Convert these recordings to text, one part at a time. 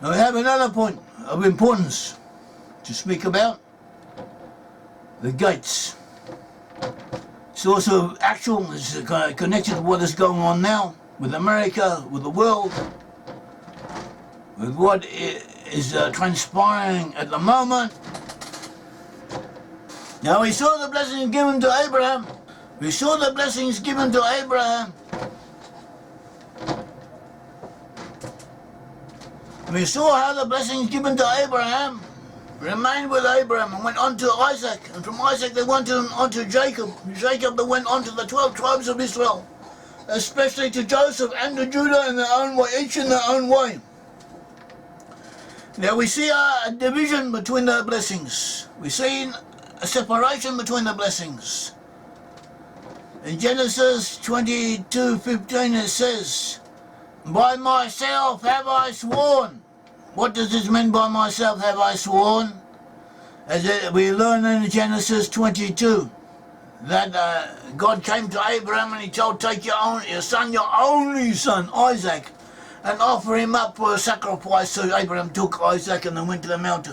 Now we have another point of importance to speak about, the gates. It's also actual, it's connected to what is going on now with America, with the world, with what is transpiring at the moment. Now we saw the blessings given to Abraham. We saw the blessings given to Abraham. We saw how the blessings given to Abraham remained with Abraham and went on to Isaac. And from Isaac they went on to Jacob. Jacob they went on to the 12 tribes of Israel, especially to Joseph and to Judah in their own way, each in their own way. Now we see a division between the blessings. We see a separation between the blessings. In Genesis 22:15 it says, "By myself have I sworn." What does this mean, by myself have I sworn? As we learn in Genesis 22, that God came to Abraham and he told, take your son, your only son, Isaac, and offer him up for a sacrifice. So Abraham took Isaac and then went to the mount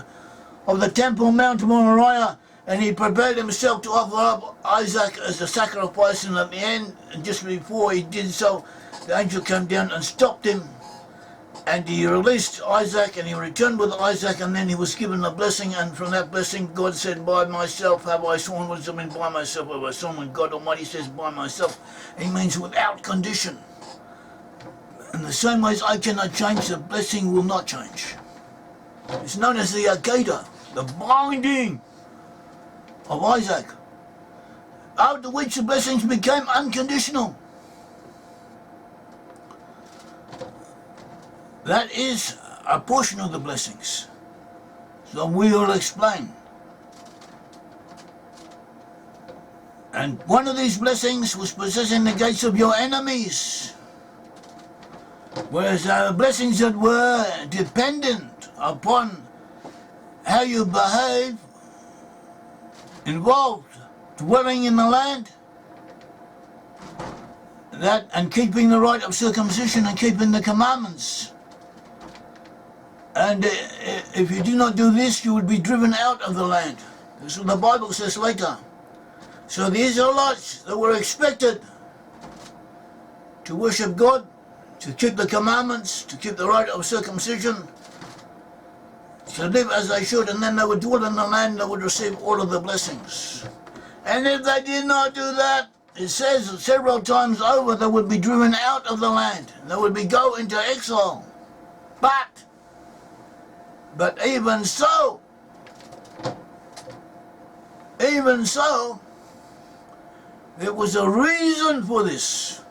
of the temple, Mount Moriah, and he prepared himself to offer up Isaac as a sacrifice. And at the end, and just before he did so, the angel came down and stopped him. And he released Isaac and he returned with Isaac, and then he was given a blessing, and from that blessing God said, by myself have I sworn. What does it mean, by myself have I sworn? When God Almighty says by myself, he means without condition. In the same ways I cannot change, the blessing will not change. It's known as the Akedah, the binding of Isaac, after which the blessings became unconditional. That is a portion of the blessings. So we will explain. And one of these blessings was possessing the gates of your enemies. Whereas blessings that were dependent upon how you behave, involved dwelling in the land, that and keeping the rite of circumcision and keeping the commandments. And if you do not do this, you would be driven out of the land. This is what the Bible says later. So the Israelites that were expected to worship God, to keep the commandments, to keep the rite of circumcision, to live as they should, and then they would dwell in the land, they would receive all of the blessings. And if they did not do that, it says several times over, they would be driven out of the land. They would go into exile. But even so, there was a reason for this.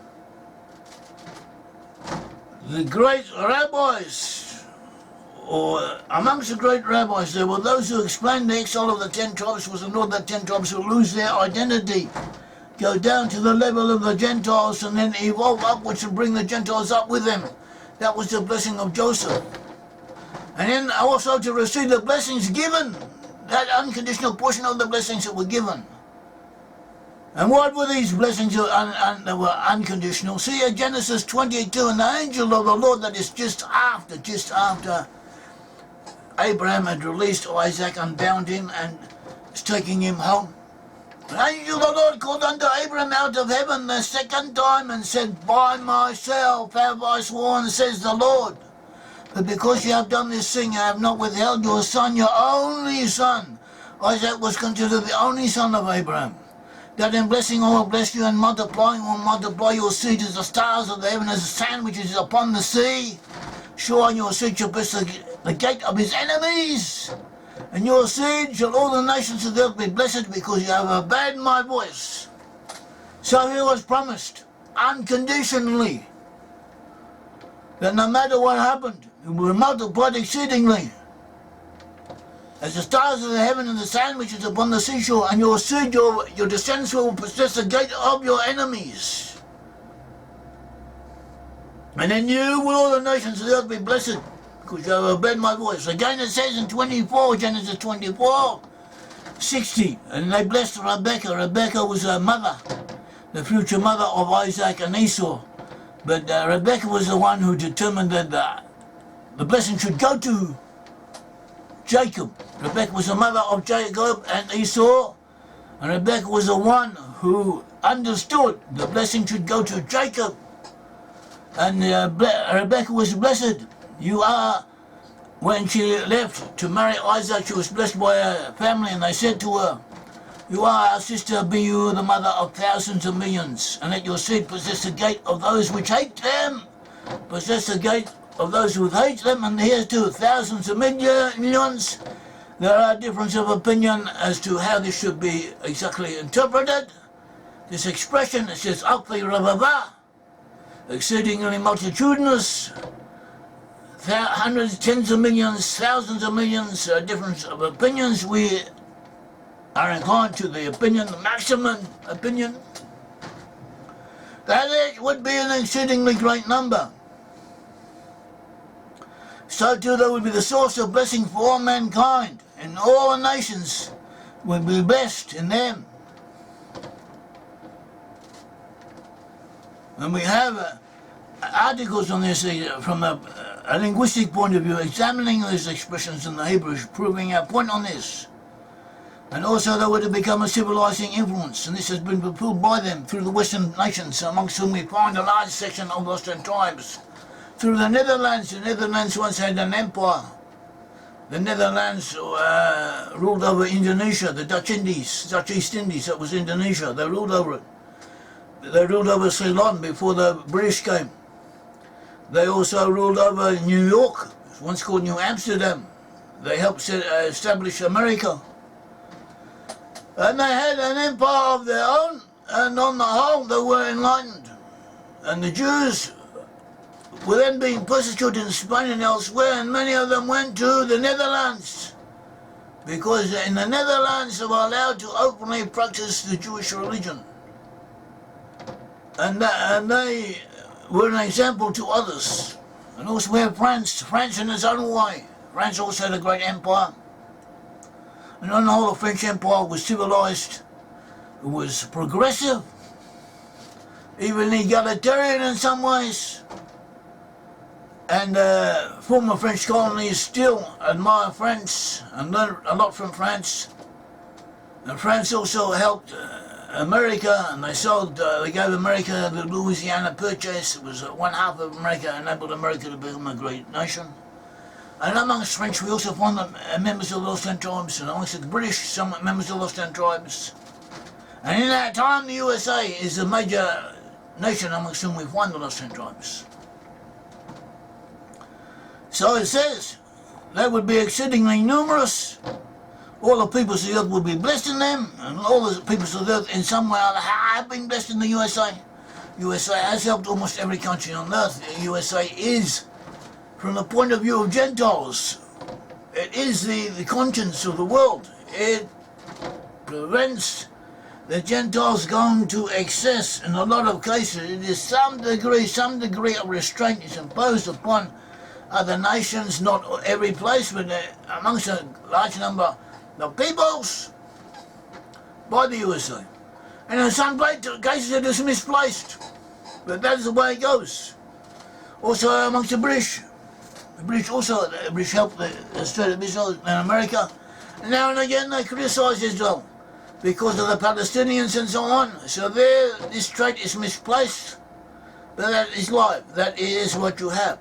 The great rabbis, or amongst the great rabbis, there were those who explained the exile of the 10 tribes was in order that 10 tribes would lose their identity, go down to the level of the Gentiles, and then evolve upwards and bring the Gentiles up with them. That was the blessing of Joseph. And then also to receive the blessings given, that unconditional portion of the blessings that were given. And what were these blessings that were unconditional? See at Genesis 22, and the angel of the Lord, that is just after Abraham had released Isaac and bound him and is taking him home. The angel of the Lord called unto Abraham out of heaven the second time and said, by myself have I sworn, says the Lord. But because you have done this thing, I have not withheld your son, your only son. Isaac was considered the only son of Abraham. That in blessing I will bless you, and multiplying will multiply your seed as the stars of the heaven, as the sand which is upon the sea. Sure, your seed shall bless the gate of his enemies. And your seed shall all the nations of the earth be blessed, because you have obeyed my voice. So he was promised, unconditionally, that no matter what happened, it will multiply exceedingly, as the stars of the heaven and the sand which is upon the seashore, and your seed, your descendants will possess the gate of your enemies. And in you will all the nations of the earth be blessed, because you have obeyed my voice. Again it says in 24, Genesis 24:60, and they blessed Rebekah. Rebekah was her mother, the future mother of Isaac and Esau. But Rebekah was the one who determined that the blessing should go to Jacob. Rebekah was the mother of Jacob and Esau, and Rebekah was the one who understood the blessing should go to Jacob. And Rebekah was blessed. You are, when she left to marry Isaac, she was blessed by her family, and they said to her, you are our sister, be you the mother of thousands of millions, and let your seed possess the gate of those which hate them. Possess the gate of those who hate them, and here's to thousands of millions. There are differences of opinion as to how this should be exactly interpreted. This expression, it says, Akli Ravava, exceedingly multitudinous, hundreds, tens of millions, thousands of millions, difference of opinions. We are inclined to the opinion, the maximum opinion, that it would be an exceedingly great number. So too they would be the source of blessing for all mankind, and all the nations would be blessed in them. And we have articles on this from a linguistic point of view, examining these expressions in the Hebrew, proving our point on this. And also they were to become a civilizing influence, and this has been fulfilled by them through the Western nations, amongst whom we find a large section of lost tribes. Through the Netherlands once had an empire. The Netherlands ruled over Indonesia, the Dutch East Indies, that was Indonesia. They ruled over it. They ruled over Ceylon before the British came. They also ruled over New York, once called New Amsterdam. They helped establish America. And they had an empire of their own, and on the whole they were enlightened. And the Jews were then being persecuted in Spain and elsewhere, and many of them went to the Netherlands, because in the Netherlands they were allowed to openly practice the Jewish religion. And they were an example to others. And also we have France in its own way. France also had a great empire. And on the whole, the French Empire was civilized, it was progressive, even egalitarian in some ways. And former French colonies still admire France and learn a lot from France. And France also helped America, and they gave America the Louisiana Purchase. It was one half of America, enabled America to become a great nation. And amongst French, we also find members of the Lost Tribes, and amongst the British, some members of the Lost Tribes. And in that time, the USA is a major nation amongst whom we find the Lost Tribes. So it says, they would be exceedingly numerous. All the peoples of the earth would be blessed in them, and all the peoples of the earth in some way or other have been blessed in the USA. USA has helped almost every country on earth. The USA is, from the point of view of Gentiles, it is the conscience of the world. It prevents the Gentiles going to excess. In a lot of cases, it is some degree of restraint is imposed upon other nations, not every place, but amongst a large number of peoples, by the USA. And in some cases it is misplaced, but that is the way it goes. Also amongst the British helped the State of Israel and America. And now and again they criticise Israel because of the Palestinians and so on. So this trait is misplaced, but that is life. That is what you have.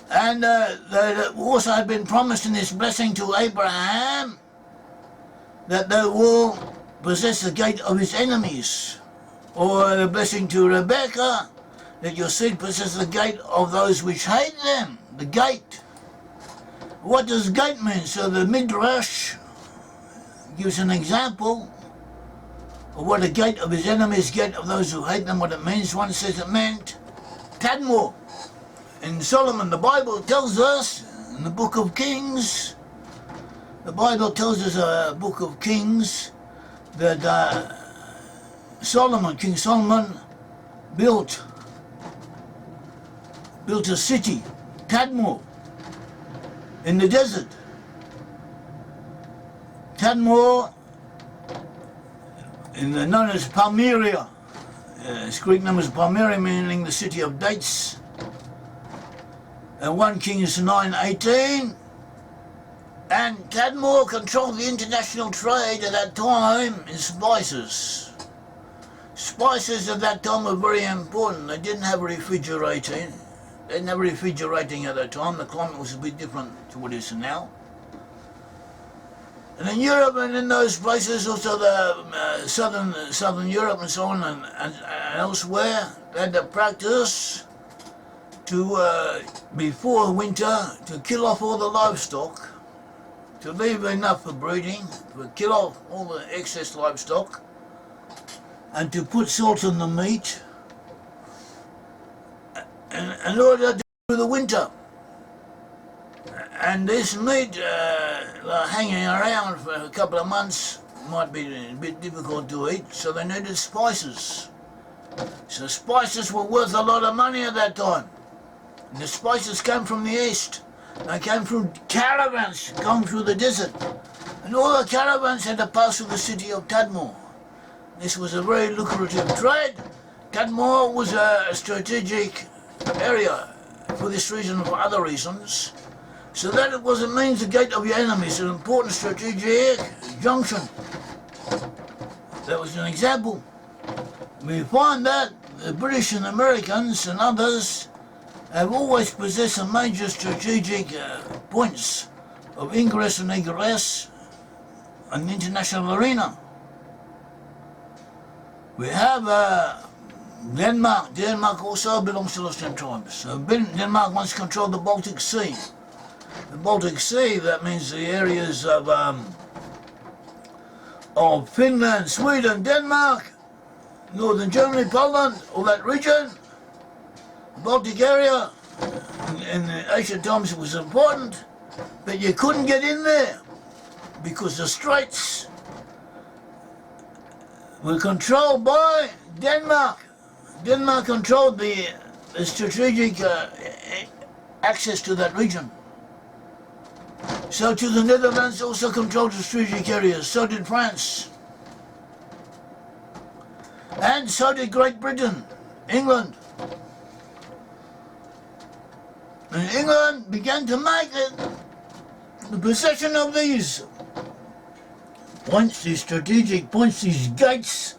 And they also had been promised in this blessing to Abraham that they will possess the gate of his enemies, or the blessing to Rebekah that your seed possess the gate of those which hate them. The gate. What does gate mean? So the Midrash gives an example of what the gate of his enemies, gate of those who hate them, what it means. One says it meant Tadmor. In Solomon, the Bible tells us, in the book of Kings, the Bible tells us, book of Kings, that King Solomon built a city, Tadmor, in the desert. Tadmor, known as Palmyra. Its Greek name is Palmyra, meaning the city of dates. and 1 Kings 9:18. And Tadmor controlled the international trade at that time in spices. Spices at that time were very important. They didn't have refrigerating. They didn't have refrigerating at that time. The climate was a bit different to what it is now. And in Europe and in those places, also the southern Europe and so on, and elsewhere, they had the practice to before winter to kill off all the livestock, to leave enough for breeding, to kill off all the excess livestock, and to put salt on the meat in order to do the winter. And this meat hanging around for a couple of months might be a bit difficult to eat, so they needed spices. So spices were worth a lot of money at that time. And the spices came from the east. They came from caravans going through the desert. And all the caravans had to pass through the city of Tadmor. This was a very lucrative trade. Tadmor was a strategic area for this reason and for other reasons. So that it was a means to gate of your enemies, an important strategic junction. That was an example. We find that the British and Americans and others have always possessed some major strategic points of ingress and egress in the international arena. We have Denmark. Denmark also belongs to those 10 tribes. So Denmark once controlled the Baltic Sea. The Baltic Sea, that means the areas of Finland, Sweden, Denmark, northern Germany, Poland, all that region. The Baltic area, in the ancient times it was important, but you couldn't get in there because the straits were controlled by Denmark. Denmark controlled the strategic access to that region. So too the Netherlands also controlled the strategic areas, so did France. And so did Great Britain, England. And England began to make the possession of these points, these strategic points, these gates,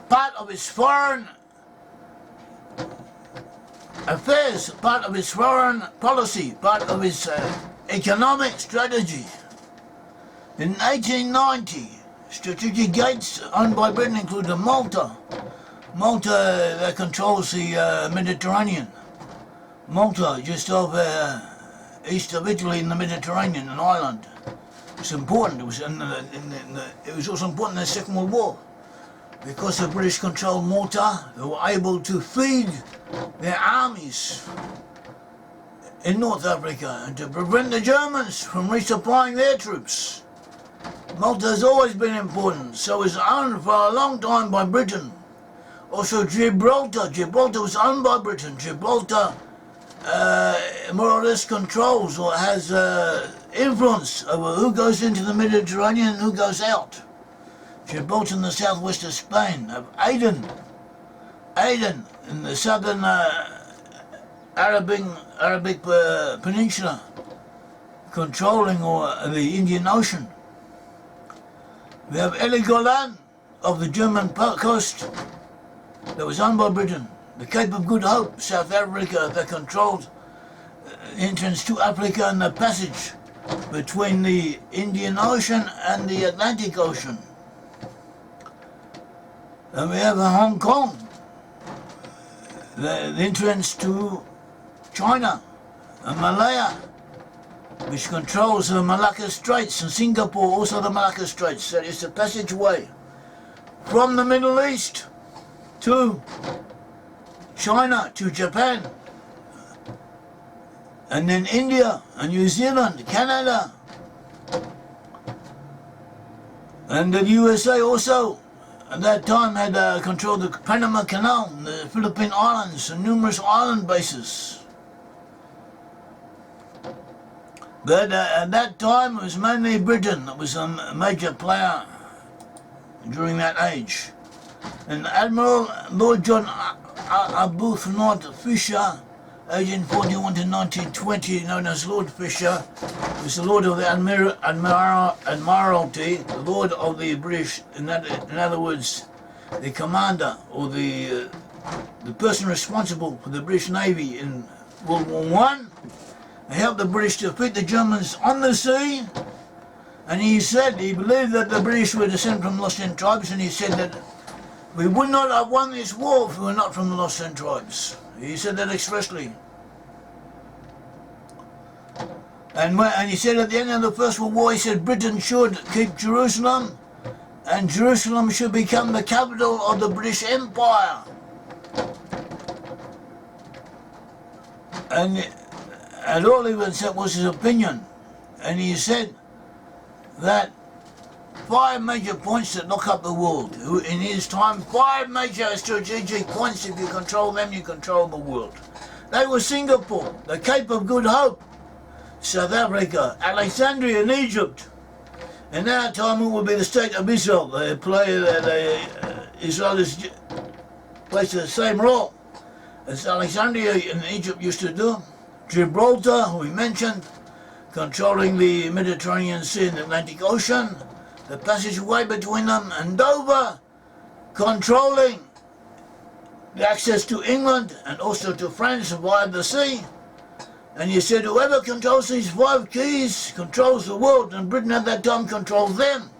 part of its foreign affairs, part of its foreign policy, part of its economic strategy. In 1890, strategic gates owned by Britain included Malta. Malta that controls the Mediterranean. Malta, just off east of Italy in the Mediterranean, an island. It's important. It was also important in the Second World War because the British controlled Malta. They were able to feed their armies in North Africa and to prevent the Germans from resupplying their troops. Malta has always been important, so it was owned for a long time by Britain. Also Gibraltar. Gibraltar was owned by Britain. Gibraltar more or less controls or has influence over who goes into the Mediterranean and who goes out. Gibraltar in the southwest of Spain, of Aden in the southern Arabic Peninsula, controlling the Indian Ocean. We have Heligoland of the German coast that was owned by Britain. The Cape of Good Hope, South Africa, that controlled entrance to Africa and the passage between the Indian Ocean and the Atlantic Ocean. And we have Hong Kong, the entrance to China and Malaya, which controls the Malacca Straits, and Singapore also the Malacca Straits. That is the passageway from the Middle East to China, to Japan, and then India and New Zealand, Canada, and the USA also at that time had controlled the Panama Canal, the Philippine Islands, and numerous island bases. But at that time it was mainly Britain that was a major player during that age. And Admiral Lord John Arbuthnot Fisher 1841 to 1920, known as Lord Fisher, was the Lord of the Admiralty, the Lord of the British, in other words, the commander or the person responsible for the British Navy in World War One. He helped the British defeat the Germans on the sea, and he said he believed that the British were descended from Lost End tribes, and he said that we would not have won this war if we were not from the Lost End tribes. He said that expressly. And he said at the end of the First World War, he said Britain should keep Jerusalem, and Jerusalem should become the capital of the British Empire. And all he said was his opinion. And he said that 5 major points that lock up the world. In his time, 5 major strategic points. If you control them, you control the world. They were Singapore, the Cape of Good Hope, South Africa, Alexandria in Egypt. In our time, it would be the state of Israel. Israel plays the same role as Alexandria in Egypt used to do. Gibraltar, who we mentioned, controlling the Mediterranean Sea and the Atlantic Ocean, the passageway between them, and Dover, controlling the access to England and also to France via the sea. And you said whoever controls these 5 keys controls the world, and Britain at that time controlled them.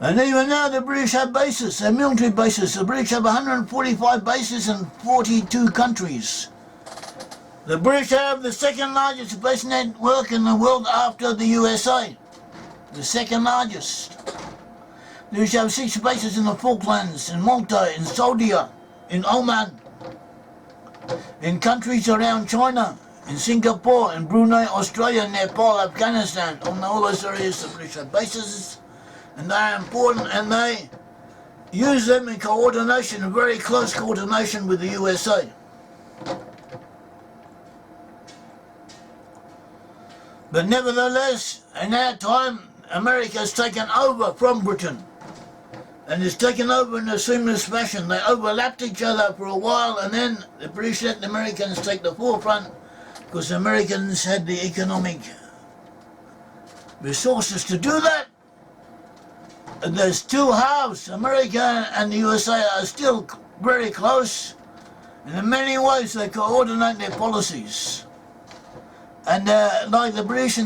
And even now the British have bases, they're military bases. The British have 145 bases in 42 countries. The British have the 2nd largest base network in the world after the USA. The 2nd largest. The British have 6 bases in the Falklands, in Malta, in Saudi, in Oman, in countries around China, in Singapore, in Brunei, Australia, Nepal, Afghanistan. On all those areas the British have bases, and they are important, and they use them in coordination, in very close coordination with the USA. But nevertheless, in our time, America has taken over from Britain, and it's taken over in a seamless fashion. They overlapped each other for a while, and then the British let the Americans take the forefront, because the Americans had the economic resources to do that. And there's 2 halves. America and the USA are still very close, and in many ways they coordinate their policies. And like the British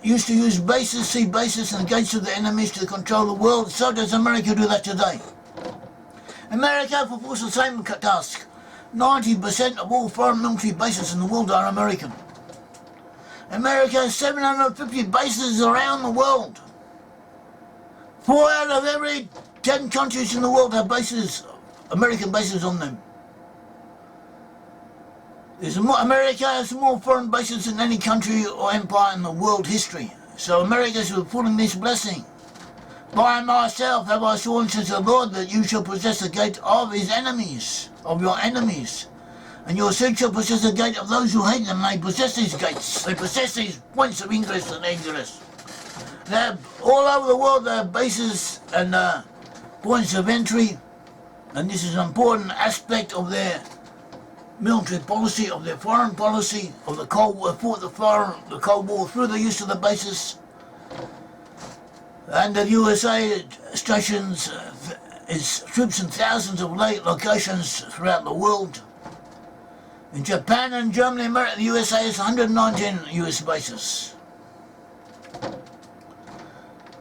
used to use bases, sea bases, and the gates of the enemies to control the world, so does America do that today. America fulfills the same task. 90% of all foreign military bases in the world are American. America has 750 bases around the world. 4 out of every 10 countries in the world have bases, American bases on them. America has more foreign bases than any country or empire in the world history. So America is fulfilling this blessing. By myself have I sworn, says the Lord, that you shall possess the gate of his enemies, of your enemies. And your seed shall possess the gate of those who hate them. They possess these gates. They possess these points of ingress and egress. They have, all over the world, they have bases and points of entry. And this is an important aspect of their military policy, of their foreign policy, of the Cold War, fought the Cold War through the use of the bases. And the USA stations its troops in thousands of locations throughout the world. In Japan and Germany, America, the USA has 119 US bases.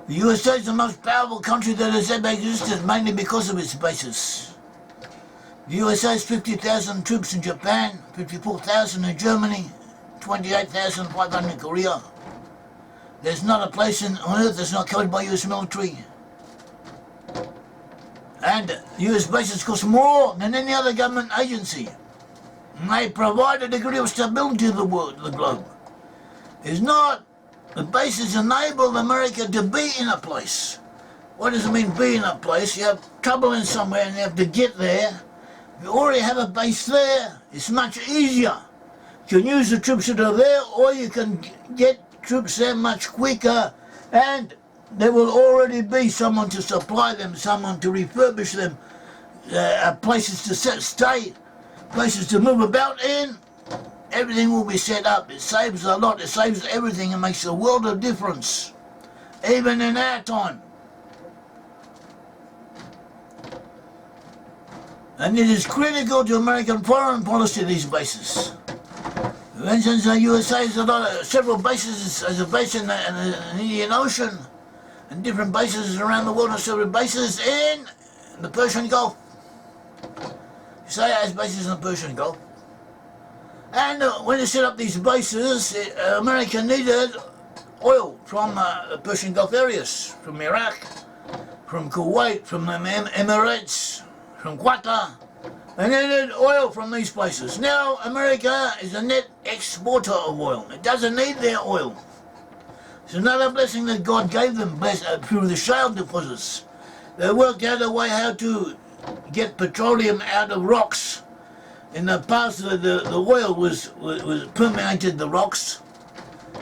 The USA is the most powerful country that has ever existed, mainly because of its bases. The USA has 50,000 troops in Japan, 54,000 in Germany, 28,500 in Korea. There's not a place on earth that's not covered by US military. And US bases cost more than any other government agency. And they provide a degree of stability to the globe. It's not, the bases enable America to be in a place. What does it mean, be in a place? You have trouble in somewhere and you have to get there. If you already have a base there, it's much easier. You can use the troops that are there, or you can get troops there much quicker, and there will already be someone to supply them, someone to refurbish them, places to stay, places to move about in. Everything will be set up. It saves a lot. It saves everything. It makes a world of difference, even in our time. And it is critical to American foreign policy, these bases. For instance, the USA has several bases. As a base in the Indian Ocean, and different bases around the world, and several bases in the Persian Gulf. USA has bases in the Persian Gulf. And when they set up these bases, America needed oil from the Persian Gulf areas, from Iraq, from Kuwait, from the Emirates, from Qatar. They needed oil from these places. Now America is a net exporter of oil. It doesn't need their oil. It's another blessing that God gave them through the shale deposits. They worked out a way how to get petroleum out of rocks. In the past, the oil was permeated the rocks,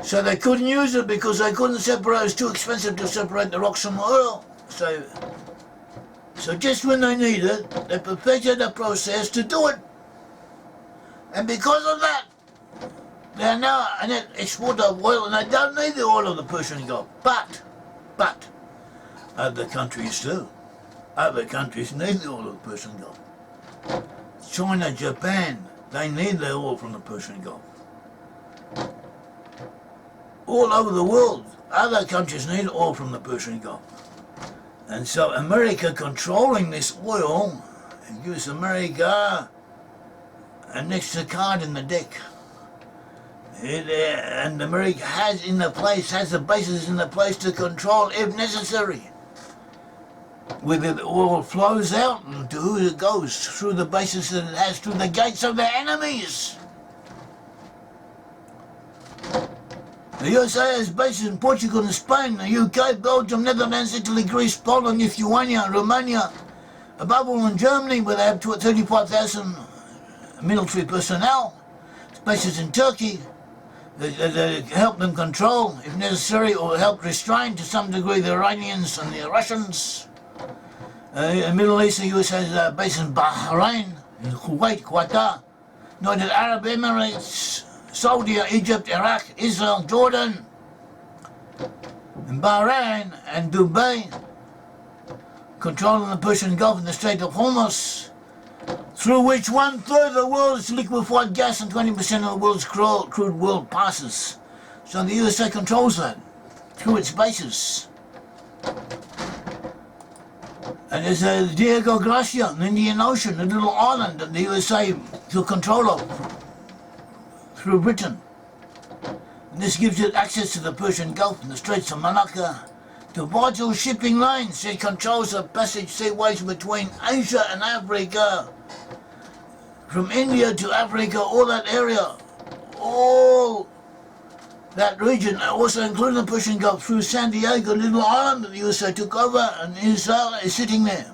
so they couldn't use it because they couldn't separate. It was too expensive to separate the rocks from the oil. So just when they need it, they perfected a process to do it. And because of that, they are now an exporter of oil, and they don't need the oil of the Persian Gulf. But other countries do. Other countries need the oil of the Persian Gulf. China, Japan, they need the oil from the Persian Gulf. All over the world, other countries need oil from the Persian Gulf. And so America controlling this oil gives America an extra card in the deck. And America has the bases in the place to control if necessary. Whether the oil flows out and to who it goes, through the bases that it has, through the gates of their enemies. The USA has bases in Portugal and Spain, the UK, Belgium, Netherlands, Italy, Greece, Poland, Lithuania, Romania, above all in Germany, where they have 35,000 military personnel. Bases in Turkey that help them control, if necessary, or help restrain to some degree the Iranians and the Russians. In the Middle East, the US has a base in Bahrain, in Kuwait, Qatar, United Arab Emirates, Saudi, Egypt, Iraq, Israel, Jordan, in Bahrain and Dubai, controlling the Persian Gulf and the Strait of Hormuz, through which 1/3 of the world's liquefied gas and 20% of the world's crude world passes. So the USA controls that through its bases. And there's Diego Garcia in the Indian Ocean, a little island that the USA took control of through Britain. And this gives it access to the Persian Gulf and the Straits of Malacca, to vital shipping lanes. It controls the passage seaways between Asia and Africa, from India to Africa, all that area, all that region, also including the Persian Gulf, through San Diego, a little island that the USA took over, and Israel is sitting there.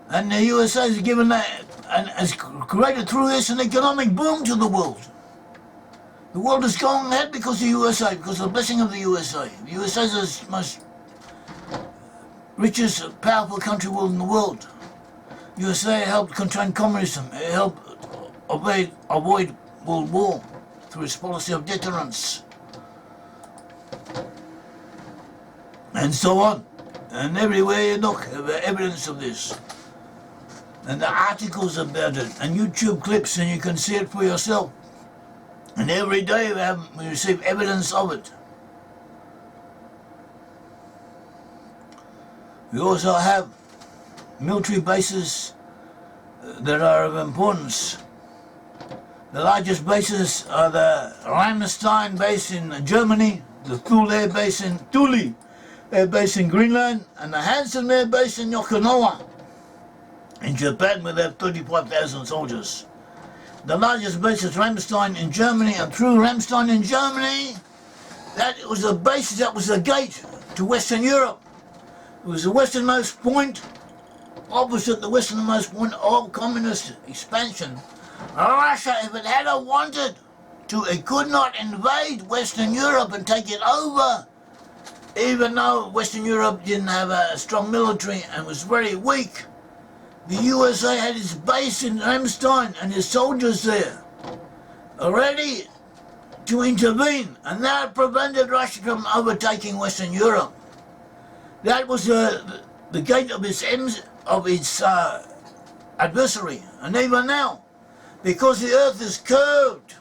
And the USA has given that, and has created through this an economic boom to the world. The world is going ahead because of the USA, because of the blessing of the USA. The USA is the most richest, powerful country in the world. The USA helped contain communism. It helped avoid World War through its policy of deterrence. And so on. And everywhere you look, there's evidence of this. And the articles about it, and YouTube clips, and you can see it for yourself. And every day we receive evidence of it. We also have military bases that are of importance. The largest bases are the Ramstein base in Germany, the Thule Air Base in Thule Air Base in Greenland, and the Hansen Air Base in Yokohama in Japan, where they have 35,000 soldiers. The largest base is Ramstein in Germany, and through Ramstein in Germany, that was a base, that was a gate to Western Europe. It was the westernmost point, opposite the westernmost point of communist expansion. Russia, if it had wanted to, it could not invade Western Europe and take it over even though Western Europe didn't have a strong military and was very weak, the USA had its base in Ramstein and its soldiers there, ready to intervene, and that prevented Russia from overtaking Western Europe. That was the gate of its adversary. And even now, because the earth is curved,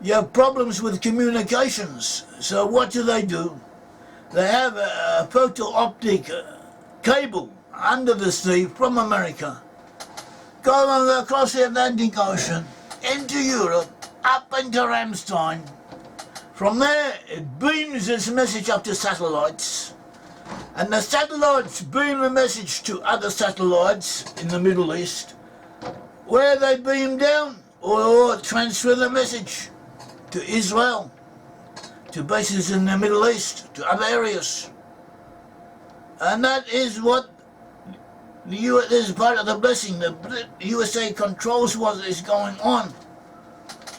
you have problems with communications. So what do? They have a photo-optic cable under the sea from America going across the Atlantic Ocean into Europe, up into Ramstein. From there, it beams its message up to satellites, and the satellites beam the message to other satellites in the Middle East, where they beam down or transfer the message to Israel, to bases in the Middle East, to other areas. And that is what this is part of the blessing. The USA controls what is going on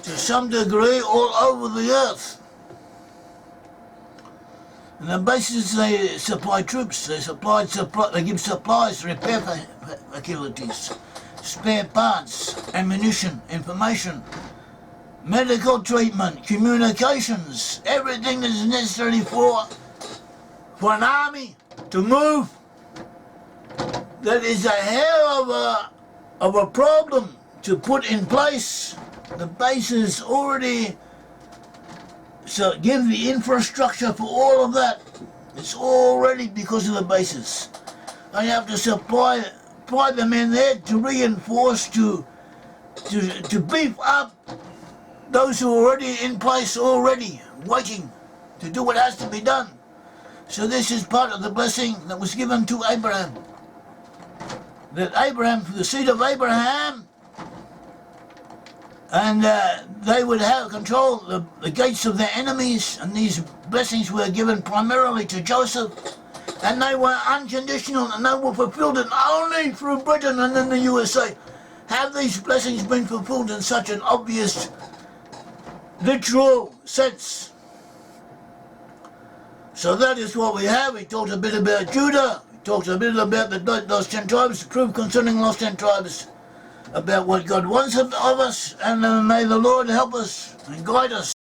to some degree all over the earth. And the bases, they supply troops, they give supplies, repair facilities, spare parts, ammunition, information, medical treatment, communications, everything that is necessary for an army to move. That is a hell of a problem to put in place. The bases already give the infrastructure for all of that. It's already because of the bases. And you have to supply them in there to reinforce, to beef up those who are already in place, already waiting to do what has to be done. So this is part of the blessing that was given to Abraham. That Abraham, the seed of Abraham, and they would have control the gates of their enemies, and these blessings were given primarily to Joseph, and they were unconditional, and they were fulfilled only through Britain and then the USA. Have these blessings been fulfilled in such an obvious, literal sense? So that is what we have. We talked a bit about Judah, we talked a bit about those 10 tribes, the proof concerning those 10 tribes, about what God wants of us, and may the Lord help us and guide us.